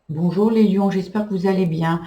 Bonjour les lions, j'espère que vous allez bien.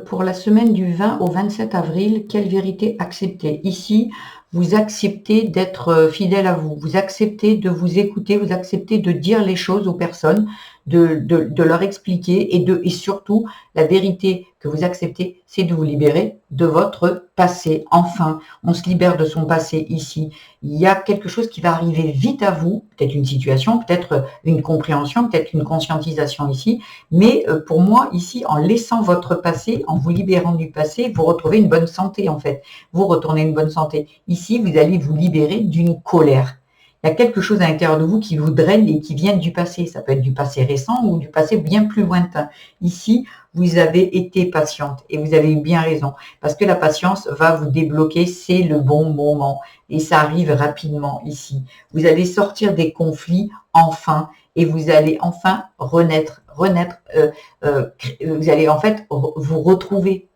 Pour la semaine du 20 au 27 avril, quelle vérité accepter? Ici, vous acceptez d'être fidèle à vous, vous acceptez de vous écouter, vous acceptez de dire les choses aux personnes, de leur expliquer et surtout, la vérité que vous acceptez, c'est de vous libérer de votre passé. Enfin, on se libère de son passé ici. Il y a quelque chose qui va arriver vite à vous, peut-être une situation, peut-être une compréhension, peut-être une conscientisation ici. Mais pour moi, ici, en laissant votre passé, en vous libérant du passé, vous retrouvez une bonne santé en fait. Vous retournez une bonne santé. Ici, vous allez vous libérer d'une colère. Il y a quelque chose à l'intérieur de vous qui vous draine et qui vient du passé. Ça peut être du passé récent ou du passé bien plus lointain. Ici, vous avez été patiente et vous avez eu bien raison. Parce que la patience va vous débloquer, c'est le bon moment. Et ça arrive rapidement ici. Vous allez sortir des conflits enfin et vous allez enfin renaître, vous allez en fait vous retrouver.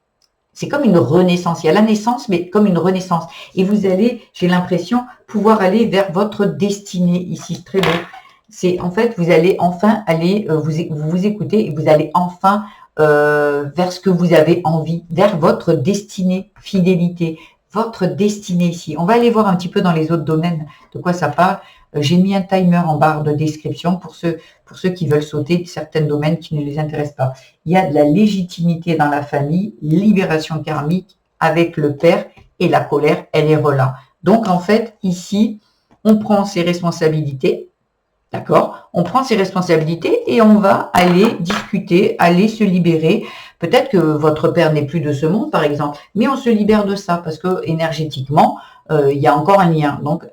C'est comme une renaissance. Il y a la naissance, mais comme une renaissance. Et vous allez, j'ai l'impression, pouvoir aller vers votre destinée ici. Très beau. C'est en fait, vous allez enfin aller vous écouter et vous allez enfin vers ce que vous avez envie, vers votre destinée, fidélité, votre destinée ici. On va aller voir un petit peu dans les autres domaines de quoi ça parle. J'ai mis un timer en barre de description pour ceux qui veulent sauter certains domaines qui ne les intéressent pas. Il y a de la légitimité dans la famille, libération karmique avec le père et la colère, elle est relâche. Donc en fait, ici, on prend ses responsabilités, d'accord? On prend ses responsabilités et on va aller discuter, aller se libérer. Peut-être que votre père n'est plus de ce monde, par exemple, mais on se libère de ça parce que énergétiquement, il y a encore un lien. Donc,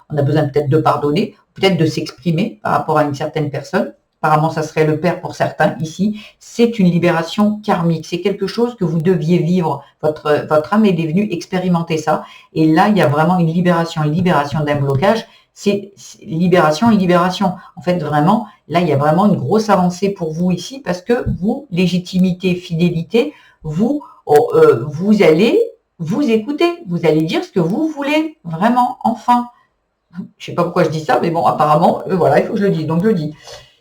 on a besoin peut-être de pardonner, peut-être de s'exprimer par rapport à une certaine personne. Apparemment, ça serait le père pour certains ici. C'est une libération karmique. C'est quelque chose que vous deviez vivre. Votre âme est venue expérimenter ça. Et là, il y a vraiment une libération d'un blocage. C'est libération et libération. En fait, vraiment, là, il y a vraiment une grosse avancée pour vous ici parce que vous, légitimité, fidélité, vous allez vous écouter. Vous allez dire ce que vous voulez. Vraiment, enfin. Je sais pas pourquoi je dis ça, mais bon, apparemment, voilà, il faut que je le dise. Donc, je le dis.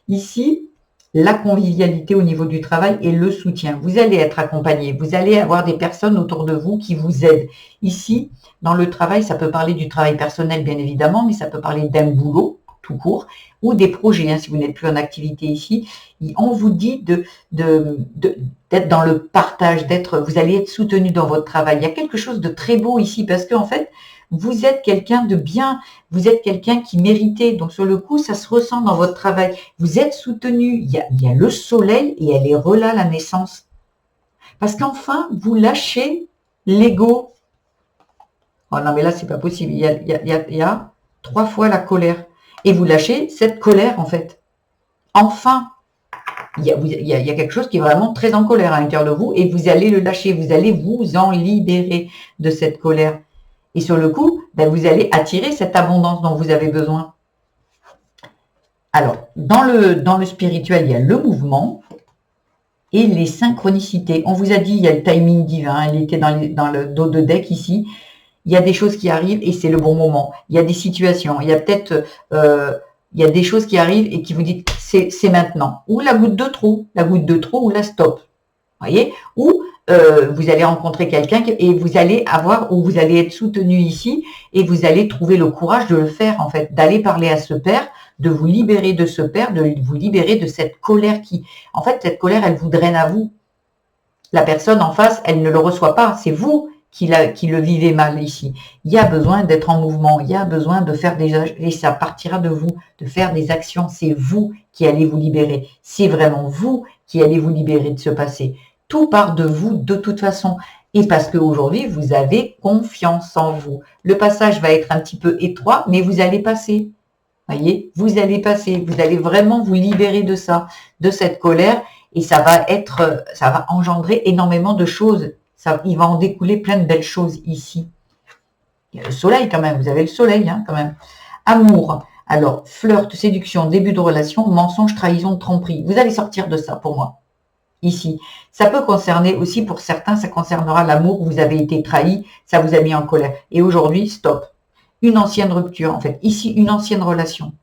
Ici, la convivialité au niveau du travail et le soutien. Vous allez être accompagné, vous allez avoir des personnes autour de vous qui vous aident. Ici, dans le travail, ça peut parler du travail personnel, bien évidemment, mais ça peut parler d'un boulot tout court ou des projets, hein, si vous n'êtes plus en activité ici. On vous dit d'être dans le partage, vous allez être soutenu dans votre travail. Il y a quelque chose de très beau ici parce qu'en fait, vous êtes quelqu'un de bien, vous êtes quelqu'un qui méritait. Donc sur le coup, ça se ressent dans votre travail. Vous êtes soutenu. Il y a le soleil et elle est relâche la naissance. Parce qu'enfin, vous lâchez l'ego. Oh non, mais là, c'est pas possible. Il y a 3 fois la colère. Et vous lâchez cette colère, en fait. Enfin, il y a quelque chose qui est vraiment très en colère à l'intérieur de vous et vous allez le lâcher. Vous allez vous en libérer de cette colère. Et sur le coup, ben, vous allez attirer cette abondance dont vous avez besoin. Alors, dans le spirituel, il y a le mouvement et les synchronicités. On vous a dit, il y a le timing divin, il était dans le dos de deck ici. Il y a des choses qui arrivent et c'est le bon moment. Il y a des situations, il y a peut-être il y a des choses qui arrivent et qui vous disent c'est maintenant. Ou la goutte de trop ou la stop. Voyez? Ou vous allez rencontrer quelqu'un et vous allez être soutenu ici et vous allez trouver le courage de le faire en fait, d'aller parler à ce père, de vous libérer de ce père, de vous libérer de cette colère en fait, cette colère, elle vous draine à vous. La personne en face, elle ne le reçoit pas, c'est vous qui le vivez mal ici. Il y a besoin d'être en mouvement, il y a besoin de faire et ça partira de vous, de faire des actions. C'est vous qui allez vous libérer. C'est vraiment vous qui allez vous libérer de ce passé. Tout part de vous de toute façon. Et parce qu'aujourd'hui, vous avez confiance en vous. Le passage va être un petit peu étroit, mais vous allez passer. Voyez, vous allez passer. Vous allez vraiment vous libérer de ça, de cette colère. Et ça va engendrer énormément de choses. Il va en découler plein de belles choses ici. Il y a le soleil quand même, vous avez le soleil hein, quand même. Amour, alors flirt, séduction, début de relation, mensonge, trahison, tromperie. Vous allez sortir de ça pour moi, ici. Ça peut concerner aussi, pour certains, ça concernera l'amour, vous avez été trahi, ça vous a mis en colère. Et aujourd'hui, stop. Une ancienne rupture en fait. Ici, une ancienne relation.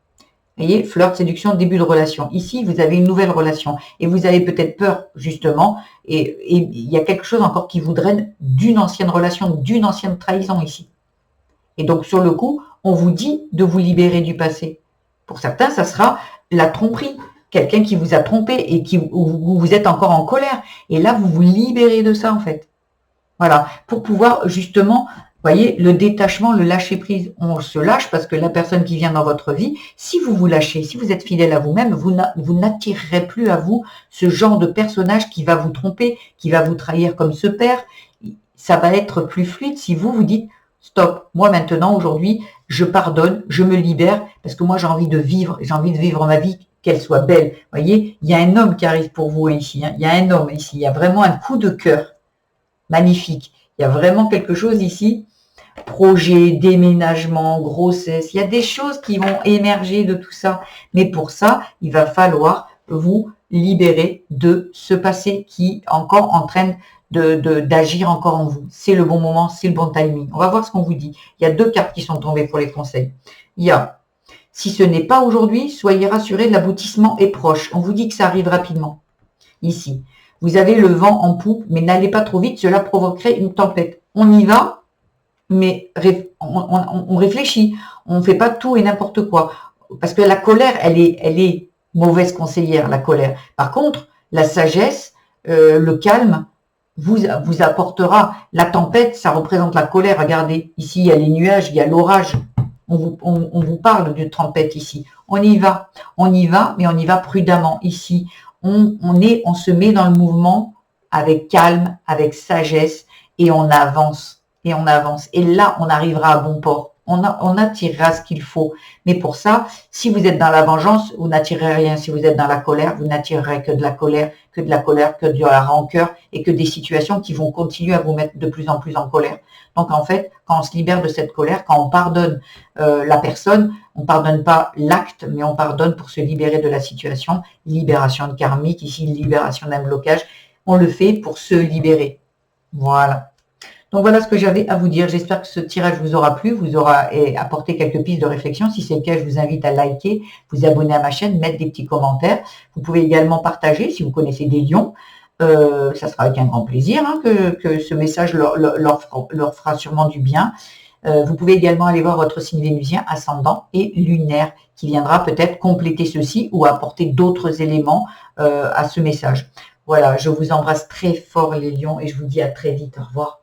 Vous voyez, flirt, séduction, début de relation. Ici, vous avez une nouvelle relation et vous avez peut-être peur, justement, et il y a quelque chose encore qui vous draine d'une ancienne relation, d'une ancienne trahison ici. Et donc, sur le coup, on vous dit de vous libérer du passé. Pour certains, ça sera la tromperie. Quelqu'un qui vous a trompé et où vous êtes encore en colère. Et là, vous vous libérez de ça, en fait. Voilà. Pour pouvoir, justement, voyez, le détachement, le lâcher prise. On se lâche parce que la personne qui vient dans votre vie, si vous vous lâchez, si vous êtes fidèle à vous-même, vous n'attirerez plus à vous ce genre de personnage qui va vous tromper, qui va vous trahir comme ce père. Ça va être plus fluide si vous vous dites stop, moi maintenant, aujourd'hui, je pardonne, je me libère, parce que moi j'ai envie de vivre ma vie, qu'elle soit belle. Vous voyez, il y a un homme qui arrive pour vous ici, hein. Il y a un homme ici, il y a vraiment un coup de cœur magnifique. Il y a vraiment quelque chose ici, projet, déménagement, grossesse, il y a des choses qui vont émerger de tout ça. Mais pour ça, il va falloir vous libérer de ce passé qui encore entraîne d'agir encore en vous. C'est le bon moment, c'est le bon timing. On va voir ce qu'on vous dit. Il y a 2 cartes qui sont tombées pour les conseils. Il y a, si ce n'est pas aujourd'hui, soyez rassurés, l'aboutissement est proche. On vous dit que ça arrive rapidement. Ici, vous avez le vent en poupe, mais n'allez pas trop vite, cela provoquerait une tempête. On y va, mais on réfléchit. On ne fait pas tout et n'importe quoi. Parce que la colère, elle est mauvaise conseillère, la colère. Par contre, la sagesse, le calme, vous apportera. La tempête, ça représente la colère. Regardez, ici, il y a les nuages, il y a l'orage. On vous parle de tempête ici. On y va, mais on y va prudemment. Ici, on se met dans le mouvement avec calme, avec sagesse, et on avance, et on avance. Et là, on arrivera à bon port. On attirera ce qu'il faut. Mais pour ça, si vous êtes dans la vengeance, vous n'attirez rien. Si vous êtes dans la colère, vous n'attirerez que de la colère, que de la rancœur et que des situations qui vont continuer à vous mettre de plus en plus en colère. Donc en fait, quand on se libère de cette colère, quand on pardonne la personne, on pardonne pas l'acte, mais on pardonne pour se libérer de la situation. Libération de karmique, ici libération d'un blocage. On le fait pour se libérer. Voilà. Donc voilà ce que j'avais à vous dire. J'espère que ce tirage vous aura plu, vous aura apporté quelques pistes de réflexion. Si c'est le cas, je vous invite à liker, vous abonner à ma chaîne, mettre des petits commentaires. Vous pouvez également partager si vous connaissez des lions. Ça sera avec un grand plaisir hein, que ce message leur fera sûrement du bien. Vous pouvez également aller voir votre signe vénusien, ascendant et lunaire qui viendra peut-être compléter ceci ou apporter d'autres éléments à ce message. Voilà, je vous embrasse très fort les lions et je vous dis à très vite. Au revoir.